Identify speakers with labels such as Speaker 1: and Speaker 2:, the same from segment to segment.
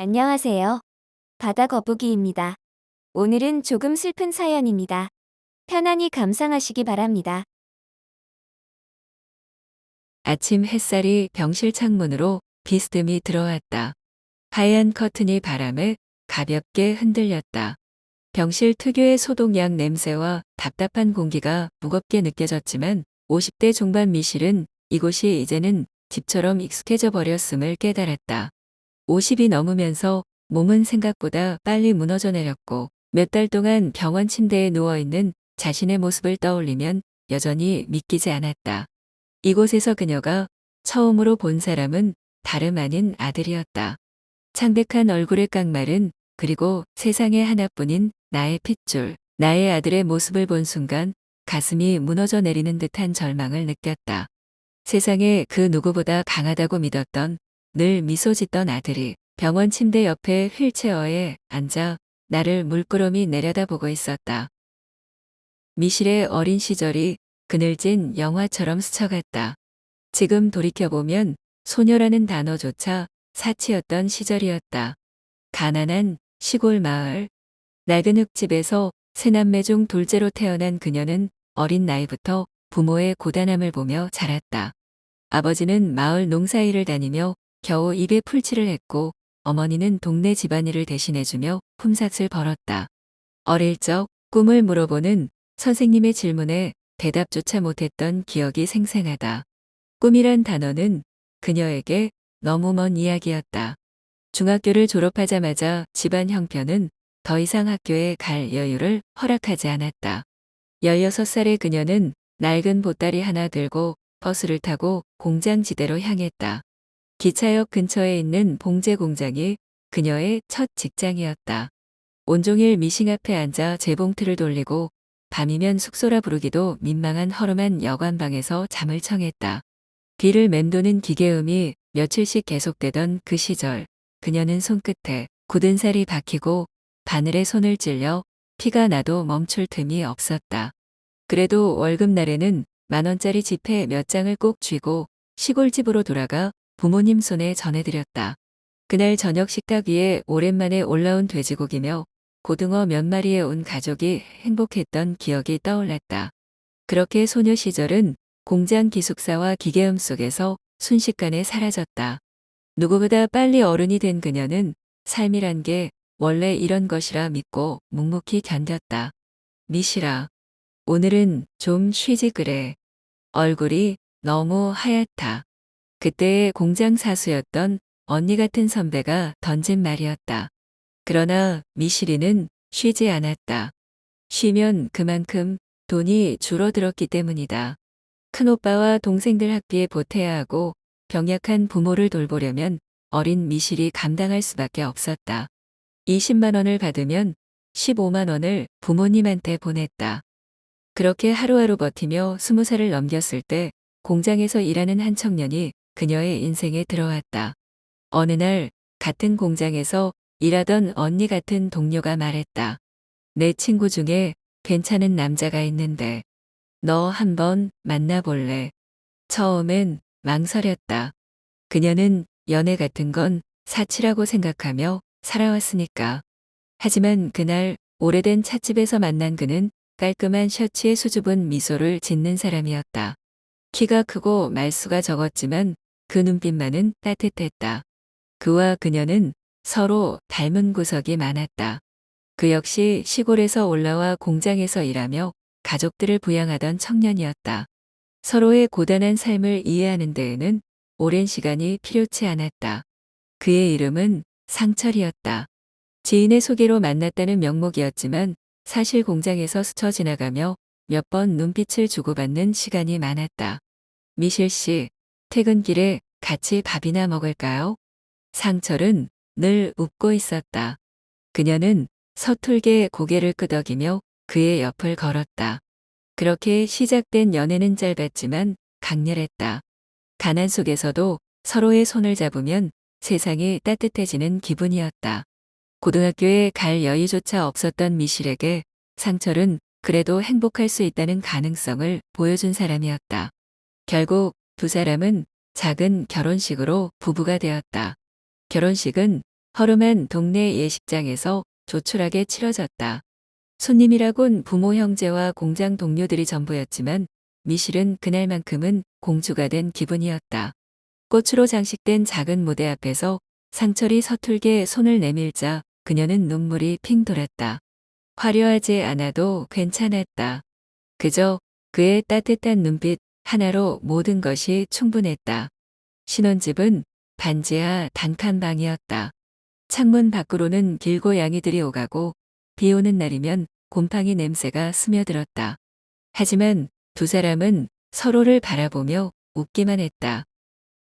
Speaker 1: 안녕하세요. 바다 거북이입니다. 오늘은 조금 슬픈 사연입니다. 편안히 감상하시기 바랍니다.
Speaker 2: 아침 햇살이 병실 창문으로 비스듬히 들어왔다. 하얀 커튼이 바람에 가볍게 흔들렸다. 병실 특유의 소독약 냄새와 답답한 공기가 무겁게 느껴졌지만 50대 중반 미실은 이곳이 이제는 집처럼 익숙해져 버렸음을 깨달았다. 50이 넘으면서 몸은 생각보다 빨리 무너져 내렸고 몇 달 동안 병원 침대에 누워있는 자신의 모습을 떠올리면 여전히 믿기지 않았다. 이곳에서 그녀가 처음으로 본 사람은 다름 아닌 아들이었다. 창백한 얼굴의 깡말은 그리고 세상에 하나뿐인 나의 핏줄, 나의 아들의 모습을 본 순간 가슴이 무너져 내리는 듯한 절망을 느꼈다. 세상에 그 누구보다 강하다고 믿었던 늘 미소 짓던 아들이 병원 침대 옆에 휠체어에 앉아 나를 물끄러미 내려다보고 있었다. 미실의 어린 시절이 그늘진 영화처럼 스쳐갔다. 지금 돌이켜보면 소녀라는 단어조차 사치였던 시절이었다. 가난한 시골 마을, 낡은 흙집에서 새남매 중 둘째로 태어난 그녀는 어린 나이부터 부모의 고단함을 보며 자랐다. 아버지는 마을 농사일을 다니며 겨우 입에 풀칠을 했고 어머니는 동네 집안일을 대신해주며 품삯을 벌었다. 어릴 적 꿈을 물어보는 선생님의 질문에 대답조차 못했던 기억이 생생하다. 꿈이란 단어는 그녀에게 너무 먼 이야기였다. 중학교를 졸업하자마자 집안 형편은 더 이상 학교에 갈 여유를 허락하지 않았다. 16살의 그녀는 낡은 보따리 하나 들고 버스를 타고 공장지대로 향했다. 기차역 근처에 있는 봉제 공장이 그녀의 첫 직장이었다. 온종일 미싱 앞에 앉아 재봉틀을 돌리고 밤이면 숙소라 부르기도 민망한 허름한 여관방에서 잠을 청했다. 귀를 맴도는 기계음이 며칠씩 계속되던 그 시절, 그녀는 손끝에 굳은 살이 박히고 바늘에 손을 찔려 피가 나도 멈출 틈이 없었다. 그래도 월급날에는 10,000원짜리 지폐 몇 장을 꼭 쥐고 시골집으로 돌아가 부모님 손에 전해드렸다. 그날 저녁 식탁 위에 오랜만에 올라온 돼지고기며 고등어 몇 마리에 온 가족이 행복했던 기억이 떠올랐다. 그렇게 소녀 시절은 공장 기숙사와 기계음 속에서 순식간에 사라졌다. 누구보다 빨리 어른이 된 그녀는 삶이란 게 원래 이런 것이라 믿고 묵묵히 견뎠다. 미시라, 오늘은 좀 쉬지 그래. 얼굴이 너무 하얗다. 그때의 공장 사수였던 언니 같은 선배가 던진 말이었다. 그러나 미시리는 쉬지 않았다. 쉬면 그만큼 돈이 줄어들었기 때문이다. 큰오빠와 동생들 학비에 보태야 하고 병약한 부모를 돌보려면 어린 미실이 감당할 수밖에 없었다. 20만 원을 받으면 15만 원을 부모님한테 보냈다. 그렇게 하루하루 버티며 20살을 넘겼을 때 공장에서 일하는 한 청년이 그녀의 인생에 들어왔다. 어느 날 같은 공장에서 일하던 언니 같은 동료가 말했다. 내 친구 중에 괜찮은 남자가 있는데 너 한번 만나볼래? 처음엔 망설였다. 그녀는 연애 같은 건 사치라고 생각하며 살아왔으니까. 하지만 그날 오래된 찻집에서 만난 그는 깔끔한 셔츠에 수줍은 미소를 짓는 사람이었다. 키가 크고 말수가 적었지만 그 눈빛만은 따뜻했다. 그와 그녀는 서로 닮은 구석이 많았다. 그 역시 시골에서 올라와 공장에서 일하며 가족들을 부양하던 청년이었다. 서로의 고단한 삶을 이해하는 데에는 오랜 시간이 필요치 않았다. 그의 이름은 상철이었다. 지인의 소개로 만났다는 명목이었지만 사실 공장에서 스쳐 지나가며 몇 번 눈빛을 주고받는 시간이 많았다. 미실 씨, 퇴근길에 같이 밥이나 먹을까요? 상철은 늘 웃고 있었다. 그녀는 서툴게 고개를 끄덕이며 그의 옆을 걸었다. 그렇게 시작된 연애는 짧았지만 강렬했다. 가난 속에서도 서로의 손을 잡으면 세상이 따뜻해지는 기분이었다. 고등학교에 갈 여유조차 없었던 미실에게 상철은 그래도 행복할 수 있다는 가능성을 보여준 사람이었다. 결국 두 사람은 작은 결혼식으로 부부가 되었다. 결혼식은 허름한 동네 예식장에서 조촐하게 치러졌다. 손님이라곤 부모 형제와 공장 동료들이 전부였지만 미실은 그날만큼은 공주가 된 기분이었다. 꽃으로 장식된 작은 무대 앞에서 상철이 서툴게 손을 내밀자 그녀는 눈물이 핑 돌았다. 화려하지 않아도 괜찮았다. 그저 그의 따뜻한 눈빛 하나로 모든 것이 충분했다. 신혼집은 반지하 단칸방이었다. 창문 밖으로는 길고 양이들이 오가고 비 오는 날이면 곰팡이 냄새가 스며들었다. 하지만 두 사람은 서로를 바라보며 웃기만 했다.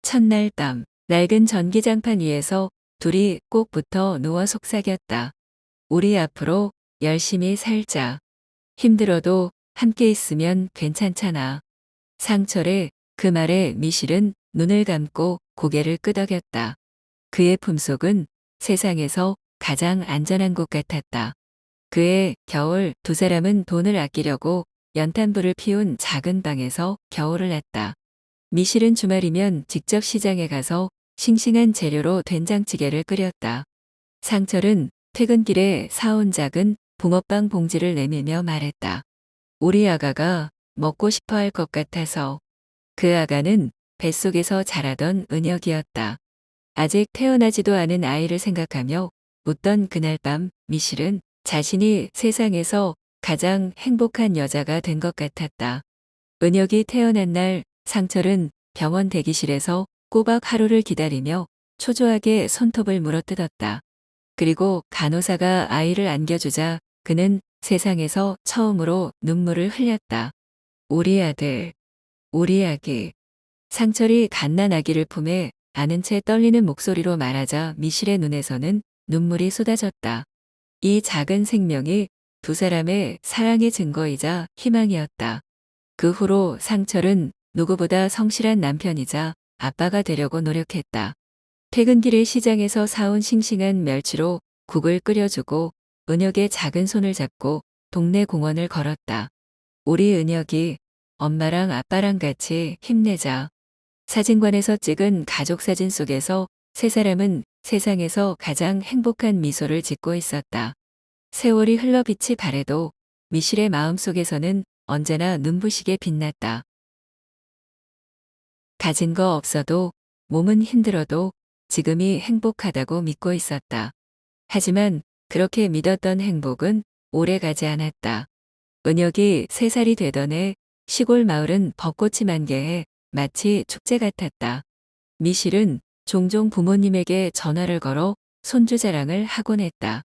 Speaker 2: 첫날 밤, 낡은 전기장판 위에서 둘이 꼭 붙어 누워 속삭였다. 우리 앞으로 열심히 살자. 힘들어도 함께 있으면 괜찮잖아. 상철의 그 말에 미실은 눈을 감고 고개를 끄덕였다. 그의 품속은 세상에서 가장 안전한 곳 같았다. 그해 겨울 두 사람은 돈을 아끼려고 연탄불을 피운 작은 방에서 겨울을 났다. 미실은 주말이면 직접 시장에 가서 싱싱한 재료로 된장찌개를 끓였다. 상철은 퇴근길에 사온 작은 붕어빵 봉지를 내밀며 말했다. 우리 아가가 먹고 싶어 할 것 같아서. 그 아가는 뱃속에서 자라던 은혁이었다. 아직 태어나지도 않은 아이를 생각하며 웃던 그날 밤 미실은 자신이 세상에서 가장 행복한 여자가 된 것 같았다. 은혁이 태어난 날 상철은 병원 대기실에서 꼬박 하루를 기다리며 초조하게 손톱을 물어뜯었다. 그리고 간호사가 아이를 안겨주자 그는 세상에서 처음으로 눈물을 흘렸다. 우리 아들, 우리 아기. 상철이 갓난 아기를 품에 안은 채 떨리는 목소리로 말하자 미실의 눈에서는 눈물이 쏟아졌다. 이 작은 생명이 두 사람의 사랑의 증거이자 희망이었다. 그 후로 상철은 누구보다 성실한 남편이자 아빠가 되려고 노력했다. 퇴근길에 시장에서 사온 싱싱한 멸치로 국을 끓여주고 은혁의 작은 손을 잡고 동네 공원을 걸었다. 우리 은혁이 엄마랑 아빠랑 같이 힘내자. 사진관에서 찍은 가족 사진 속에서 세 사람은 세상에서 가장 행복한 미소를 짓고 있었다. 세월이 흘러 빛이 바래도 미실의 마음속에서는 언제나 눈부시게 빛났다. 가진 거 없어도 몸은 힘들어도 지금이 행복하다고 믿고 있었다. 하지만 그렇게 믿었던 행복은 오래 가지 않았다. 은혁이 3살이 되던 해 시골 마을은 벚꽃이 만개해 마치 축제 같았다. 미실은 종종 부모님에게 전화를 걸어 손주 자랑을 하곤 했다.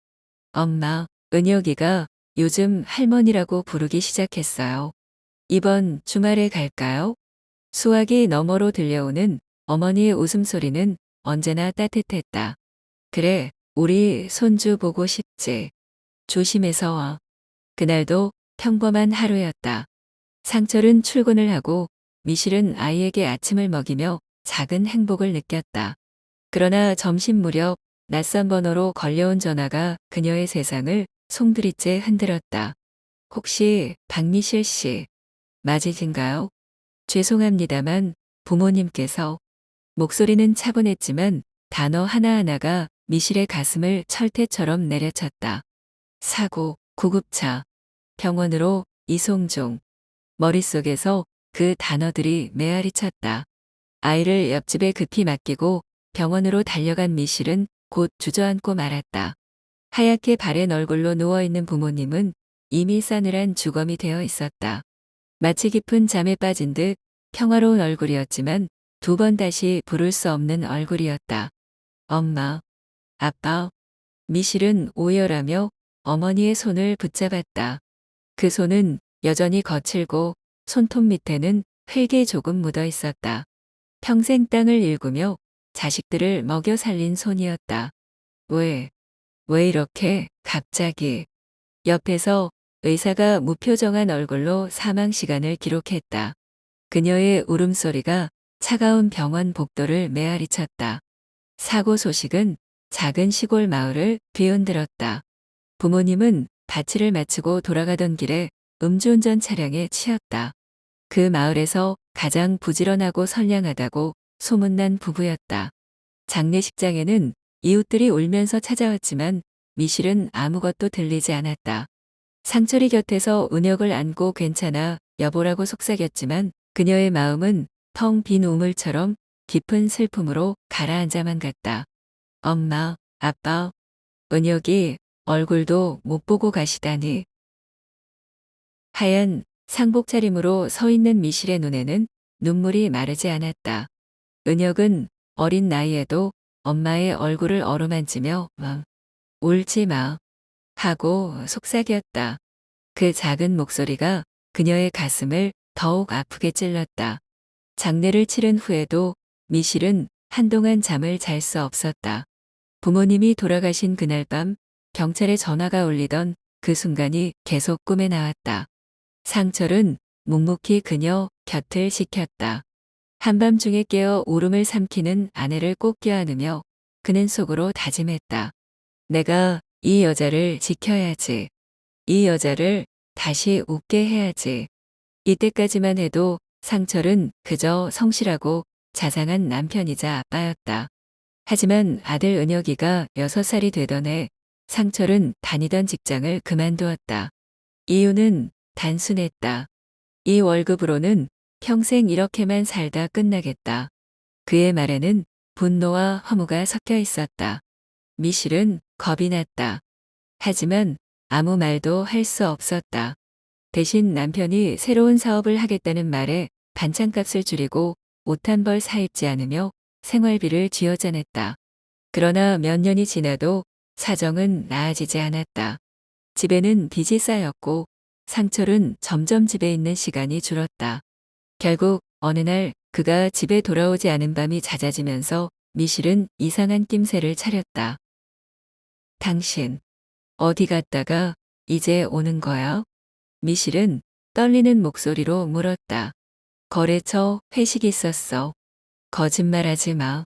Speaker 2: 엄마, 은혁이가 요즘 할머니라고 부르기 시작했어요. 이번 주말에 갈까요? 수화기 너머로 들려오는 어머니의 웃음소리는 언제나 따뜻했다. 그래, 우리 손주 보고 싶지. 조심해서 와. 그날도 평범한 하루였다. 상철은 출근을 하고 미실은 아이에게 아침을 먹이며 작은 행복을 느꼈다. 그러나 점심 무렵 낯선 번호로 걸려온 전화가 그녀의 세상을 송두리째 흔들었다. 혹시 박미실 씨 맞으신가요? 죄송합니다만 부모님께서. 목소리는 차분했지만 단어 하나하나가 미실의 가슴을 철퇴처럼 내려쳤다. 사고, 구급차, 병원으로 이송종. 머릿속에서 그 단어들이 메아리 쳤다. 아이를 옆집에 급히 맡기고 병원으로 달려간 미실은 곧 주저앉고 말았다. 하얗게 바랜 얼굴로 누워있는 부모님은 이미 싸늘한 주검이 되어 있었다. 마치 깊은 잠에 빠진 듯 평화로운 얼굴이었지만 두 번 다시 부를 수 없는 얼굴이었다. 엄마, 아빠. 미실은 오열하며 어머니의 손을 붙잡았다. 그 손은 여전히 거칠고 손톱 밑에는 흙이 조금 묻어 있었다. 평생 땅을 일구며 자식들을 먹여 살린 손이었다. 왜 이렇게 갑자기. 옆에서 의사가 무표정한 얼굴로 사망 시간을 기록했다. 그녀의 울음소리가 차가운 병원 복도를 메아리 쳤다. 사고 소식은 작은 시골 마을을 뒤흔들었다. 부모님은 바치를 마치고 돌아가던 길에 음주운전 차량에 치였다. 그 마을에서 가장 부지런하고 선량하다고 소문난 부부였다. 장례식장에는 이웃들이 울면서 찾아왔지만 미실은 아무것도 들리지 않았다. 상철이 곁에서 은혁을 안고 괜찮아 여보라고 속삭였지만 그녀의 마음은 텅 빈 우물처럼 깊은 슬픔으로 가라앉아만 갔다. 엄마, 아빠, 은혁이 얼굴도 못 보고 가시다니. 하얀 상복 차림으로 서 있는 미실의 눈에는 눈물이 마르지 않았다. 은혁은 어린 나이에도 엄마의 얼굴을 어루만지며 울지 마 하고 속삭였다. 그 작은 목소리가 그녀의 가슴을 더욱 아프게 찔렀다. 장례를 치른 후에도 미실은 한동안 잠을 잘 수 없었다. 부모님이 돌아가신 그날 밤 경찰에 전화가 울리던 그 순간이 계속 꿈에 나왔다. 상철은 묵묵히 그녀 곁을 지켰다. 한밤중에 깨어 울음을 삼키는 아내를 꼭 껴안으며 그는 속으로 다짐했다. 내가 이 여자를 지켜야지. 이 여자를 다시 웃게 해야지. 이때까지만 해도 상철은 그저 성실하고 자상한 남편이자 아빠였다. 하지만 아들 은혁이가 6살이 되던 해 상철은 다니던 직장을 그만두었다. 이유는 단순했다. 이 월급으로는 평생 이렇게만 살다 끝나겠다. 그의 말에는 분노와 허무가 섞여 있었다. 미실은 겁이 났다. 하지만 아무 말도 할 수 없었다. 대신 남편이 새로운 사업을 하겠다는 말에 반찬값을 줄이고 옷 한 벌 사입지 않으며 생활비를 쥐어짜냈다. 그러나 몇 년이 지나도 사정은 나아지지 않았다. 집에는 빚이 쌓였고 상철은 점점 집에 있는 시간이 줄었다. 결국 어느 날 그가 집에 돌아오지 않은 밤이 잦아지면서 미실은 이상한 낌새를 차렸다. 당신, 어디 갔다가 이제 오는 거야? 미실은 떨리는 목소리로 물었다. 거래처 회식이 있었어. 거짓말하지 마.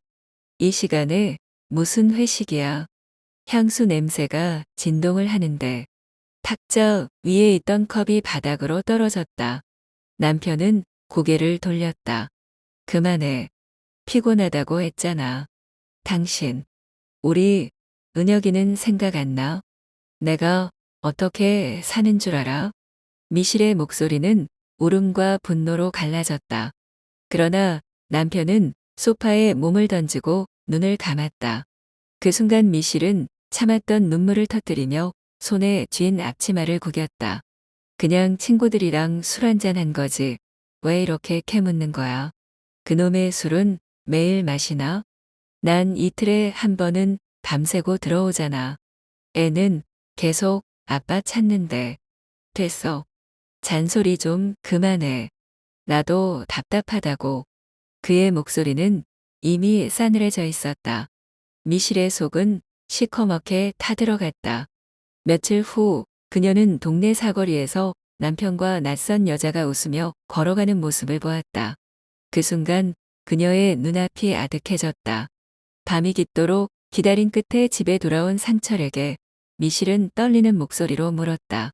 Speaker 2: 이 시간에 무슨 회식이야. 향수 냄새가 진동을 하는데 탁자 위에 있던 컵이 바닥으로 떨어졌다. 남편은 고개를 돌렸다. 그만해. 피곤하다고 했잖아. 당신, 우리 은혁이는 생각 안 나? 내가 어떻게 사는 줄 알아? 미실의 목소리는 울음과 분노로 갈라졌다. 그러나 남편은 소파에 몸을 던지고 눈을 감았다. 그 순간 미실은 참았던 눈물을 터뜨리며 손에 쥔 앞치마를 구겼다. 그냥 친구들이랑 술 한잔 한 거지. 왜 이렇게 캐묻는 거야? 그놈의 술은 매일 마시나? 난 이틀에 한 번은 밤새고 들어오잖아. 애는 계속 아빠 찾는데. 됐어. 잔소리 좀 그만해. 나도 답답하다고. 그의 목소리는 이미 싸늘해져 있었다. 미실의 속은 시커멓게 타들어갔다. 며칠 후 그녀는 동네 사거리에서 남편과 낯선 여자가 웃으며 걸어가는 모습을 보았다. 그 순간 그녀의 눈앞이 아득해졌다. 밤이 깊도록 기다린 끝에 집에 돌아온 상철에게 미실은 떨리는 목소리로 물었다.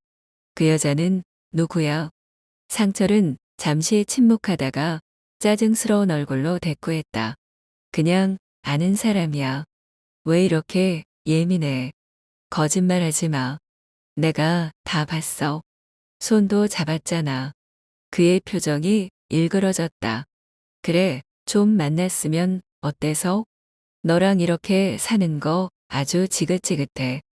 Speaker 2: 그 여자는 누구야? 상철은 잠시 침묵하다가 짜증스러운 얼굴로 대꾸했다. 그냥 아는 사람이야. 왜 이렇게 예민해? 거짓말하지 마. 내가 다 봤어. 손도 잡았잖아. 그의 표정이 일그러졌다. 그래, 좀 만났으면 어때서? 너랑 이렇게 사는 거 아주 지긋지긋해.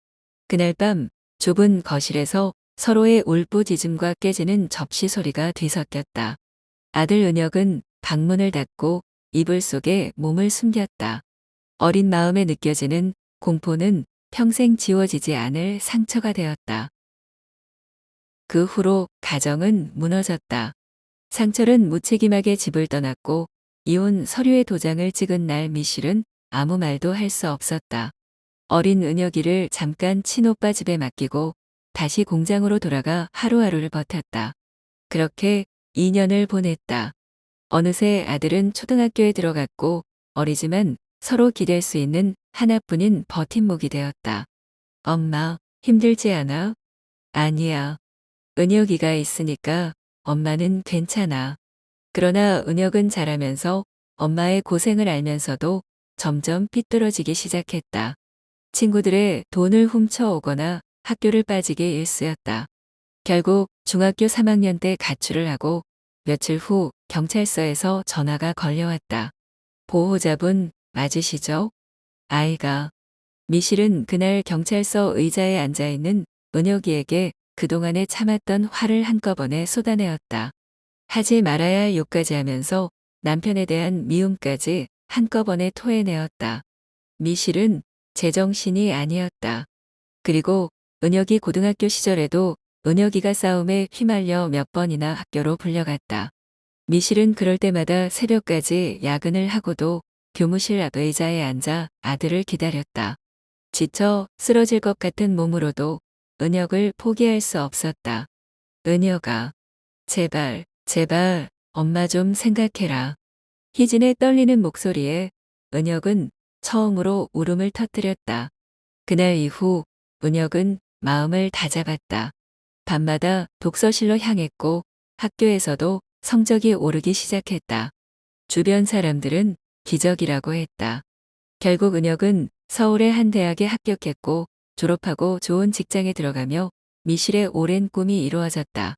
Speaker 2: 그날 밤 좁은 거실에서 서로의 울부짖음과 깨지는 접시 소리가 뒤섞였다. 아들 은혁은 방문을 닫고 이불 속에 몸을 숨겼다. 어린 마음에 느껴지는 공포는 평생 지워지지 않을 상처가 되었다. 그 후로 가정은 무너졌다. 상철은 무책임하게 집을 떠났고 이혼 서류의 도장을 찍은 날 미실은 아무 말도 할 수 없었다. 어린 은혁이를 잠깐 친오빠 집에 맡기고 다시 공장으로 돌아가 하루하루를 버텼다. 그렇게 2년을 보냈다. 어느새 아들은 초등학교에 들어갔고 어리지만 서로 기댈 수 있는 하나뿐인 버팀목이 되었다. 엄마, 힘들지 않아? 아니야. 은혁이가 있으니까 엄마는 괜찮아. 그러나 은혁은 자라면서 엄마의 고생을 알면서도 점점 삐뚤어지기 시작했다. 친구들의 돈을 훔쳐오거나 학교를 빠지게 일쑤였다. 결국 중학교 3학년 때 가출을 하고 며칠 후 경찰서에서 전화가 걸려왔다. 보호자분 맞으시죠? 아이가. 미실은 그날 경찰서 의자에 앉아있는 은혁이에게 그동안에 참았던 화를 한꺼번에 쏟아내었다. 하지 말아야 할 욕까지 하면서 남편에 대한 미움까지 한꺼번에 토해내었다. 미실은 제정신이 아니었다. 그리고 은혁이 고등학교 시절에도 은혁이가 싸움에 휘말려 몇 번이나 학교로 불려갔다. 미실은 그럴 때마다 새벽까지 야근을 하고도 교무실 앞 의자에 앉아 아들을 기다렸다. 지쳐 쓰러질 것 같은 몸으로도 은혁을 포기할 수 없었다. 은혁아, 제발, 제발, 엄마 좀 생각해라. 희진의 떨리는 목소리에 은혁은 처음으로 울음을 터뜨렸다. 그날 이후 은혁은 마음을 다잡았다. 밤마다 독서실로 향했고 학교에서도 성적이 오르기 시작했다. 주변 사람들은 기적이라고 했다. 결국 은혁은 서울의 한 대학에 합격했고 졸업하고 좋은 직장에 들어가며 미실의 오랜 꿈이 이루어졌다.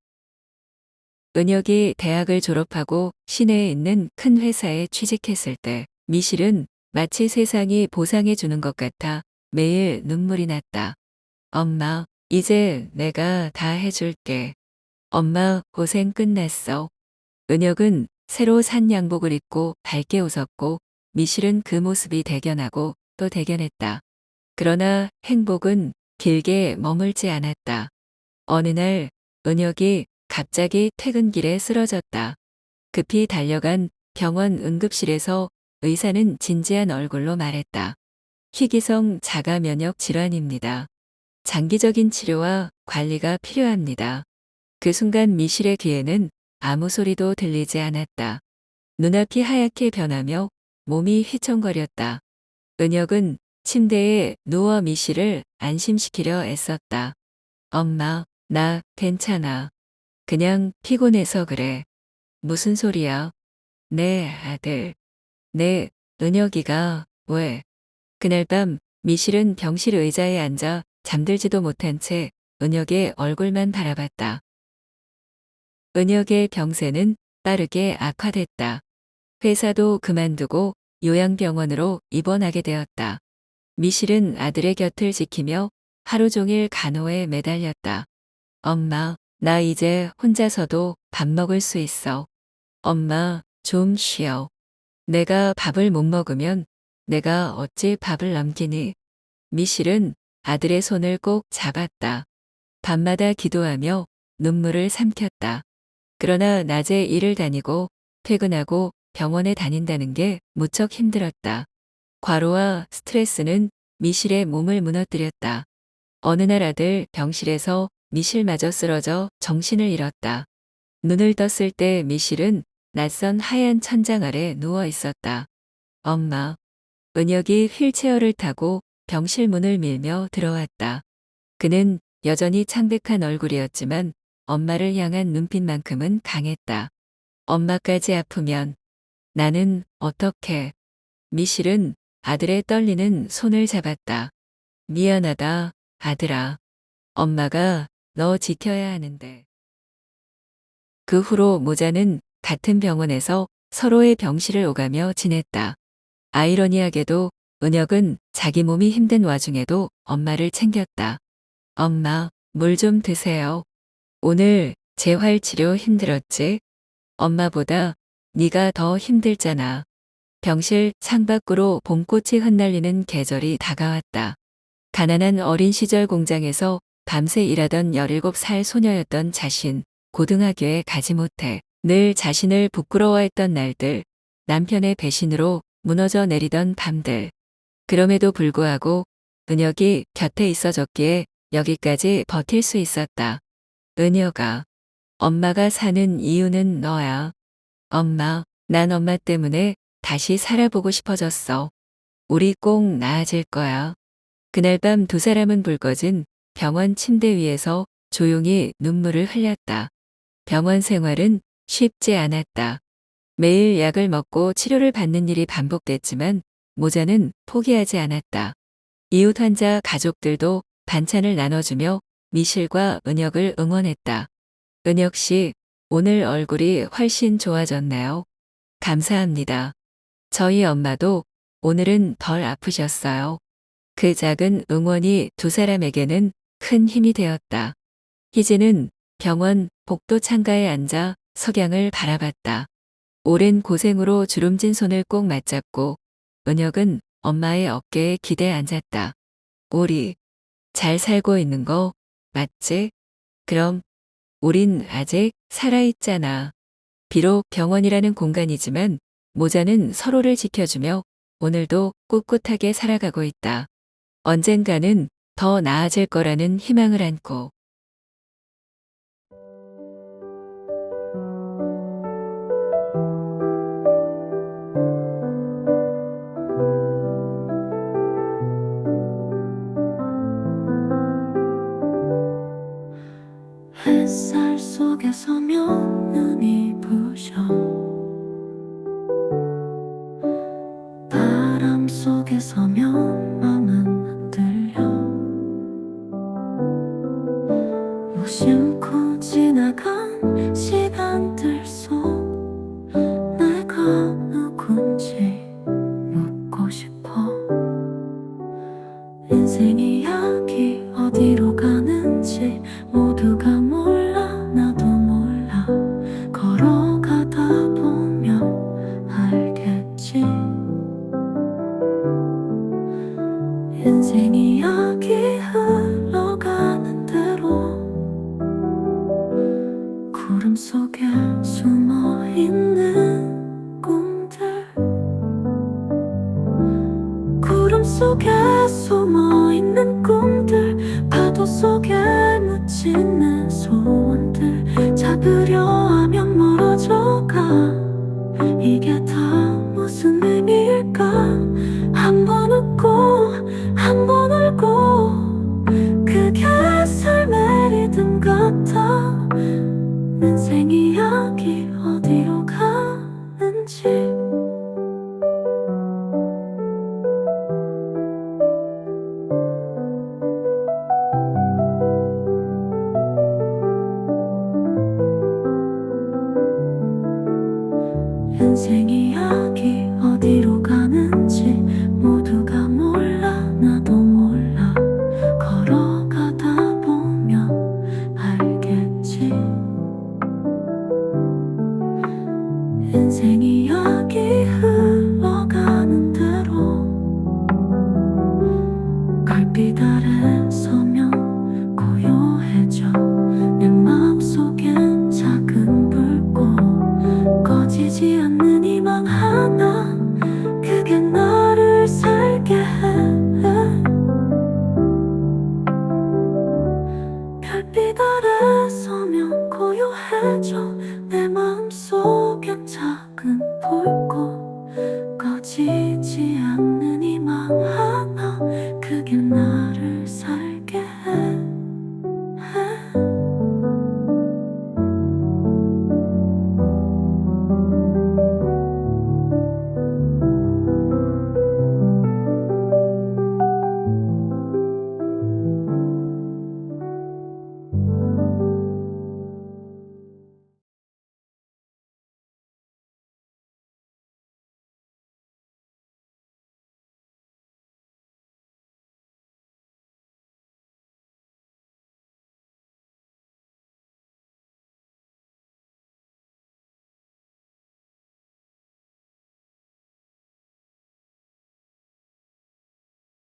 Speaker 2: 은혁이 대학을 졸업하고 시내에 있는 큰 회사에 취직했을 때 미실은 마치 세상이 보상해 주는 것 같아 매일 눈물이 났다. 엄마, 이제 내가 다 해줄게. 엄마, 고생 끝났어. 은혁은 새로 산 양복을 입고 밝게 웃었고 미실은 그 모습이 대견하고 또 대견했다. 그러나 행복은 길게 머물지 않았다. 어느 날 은혁이 갑자기 퇴근길에 쓰러졌다. 급히 달려간 병원 응급실에서 의사는 진지한 얼굴로 말했다. 희귀성 자가 면역 질환입니다. 장기적인 치료와 관리가 필요합니다. 그 순간 미실의 귀에는 아무 소리도 들리지 않았다. 눈앞이 하얗게 변하며 몸이 휘청거렸다. 은혁은 침대에 누워 미실을 안심시키려 애썼다. 엄마, 나 괜찮아. 그냥 피곤해서 그래. 무슨 소리야? 내 아들. 내 은혁이가 왜? 그날 밤 미실은 병실 의자에 앉아 잠들지도 못한 채 은혁의 얼굴만 바라봤다. 은혁의 병세는 빠르게 악화됐다. 회사도 그만두고 요양병원으로 입원하게 되었다. 미실은 아들의 곁을 지키며 하루 종일 간호에 매달렸다. 엄마, 나 이제 혼자서도 밥 먹을 수 있어. 엄마, 좀 쉬어. 내가 밥을 못 먹으면 내가 어찌 밥을 넘기니? 미실은 아들의 손을 꼭 잡았다. 밤마다 기도하며 눈물을 삼켰다. 그러나 낮에 일을 다니고 퇴근하고 병원에 다닌다는 게 무척 힘들었다. 과로와 스트레스는 미실의 몸을 무너뜨렸다. 어느 날 아들 병실에서 미실마저 쓰러져 정신을 잃었다. 눈을 떴을 때 미실은 낯선 하얀 천장 아래 누워 있었다. 엄마. 은혁이 휠체어를 타고 병실 문을 밀며 들어왔다. 그는 여전히 창백한 얼굴이었지만 엄마를 향한 눈빛만큼은 강했다. 엄마까지 아프면 나는 어떡해. 미실은 아들의 떨리는 손을 잡았다. 미안하다, 아들아. 엄마가 너 지켜야 하는데. 그 후로 모자는 같은 병원에서 서로의 병실을 오가며 지냈다. 아이러니하게도 은혁은 자기 몸이 힘든 와중에도 엄마를 챙겼다. 엄마, 물 좀 드세요. 오늘 재활치료 힘들었지? 엄마보다 네가 더 힘들잖아. 병실 창밖으로 봄꽃이 흩날리는 계절이 다가왔다. 가난한 어린 시절 공장에서 밤새 일하던 17살 소녀였던 자신, 고등학교에 가지 못해 늘 자신을 부끄러워했던 날들, 남편의 배신으로 무너져 내리던 밤들. 그럼에도 불구하고 은혁이 곁에 있어줬기에 여기까지 버틸 수 있었다. 은혁아, 엄마가 사는 이유는 너야. 엄마, 난 엄마 때문에 다시 살아보고 싶어졌어. 우리 꼭 나아질 거야. 그날 밤 두 사람은 불 꺼진 병원 침대 위에서 조용히 눈물을 흘렸다. 병원 생활은 쉽지 않았다. 매일 약을 먹고 치료를 받는 일이 반복됐지만 모자는 포기하지 않았다. 이웃 환자 가족들도 반찬을 나눠주며 미실과 은혁을 응원했다. 은혁 씨, 오늘 얼굴이 훨씬 좋아졌나요? 감사합니다. 저희 엄마도 오늘은 덜 아프셨어요. 그 작은 응원이 두 사람에게는 큰 힘이 되었다. 희진은 병원 복도 창가에 앉아 석양을 바라봤다. 오랜 고생으로 주름진 손을 꼭 맞잡고 은혁은 엄마의 어깨에 기대 앉았다. 우리 잘 살고 있는 거 맞지? 그럼 우린 아직 살아있잖아. 비록 병원이라는 공간이지만 모자는 서로를 지켜주며 오늘도 꿋꿋하게 살아가고 있다. 언젠가는 더 나아질 거라는 희망을 안고.
Speaker 3: 햇살 속에 서면 눈이 부셔 바람 속에 서면 맘은 흔들려 무심코 지나간 시간들 속 내가 누군지 묻고 싶어 인생 이야기 어디로 가는지 모두가 몰라 나도 몰라 걸어가다 보면 알겠지 인생 이야기 흘러가는 대로 구름 속에 숨어있는 꿈들 구름 속에 숨어있는 꿈들 파도 속에 묻힌 내 소원들 잡으려 하면 멀어져가 이게 다 무슨 의미일까 한 번 웃고 한 번 울고 그게 삶의 리듬 같아 인생 이야기 어디로 가는지 인생 이야기 어디로 가는지 모두가 몰라 나도 몰라 걸어가다 보면 알겠지 인생 이야기 흘러가는 대로 갈빛 아래 서면 고요해져 내 마음속엔 작은 불꽃 꺼지지 않는 희망 하나 그게 나를 살게 해 별빛 아래 서면 고요해져 내 마음속엔 작은 불꽃 꺼지지 않는 희망 하나 그게 나를 살게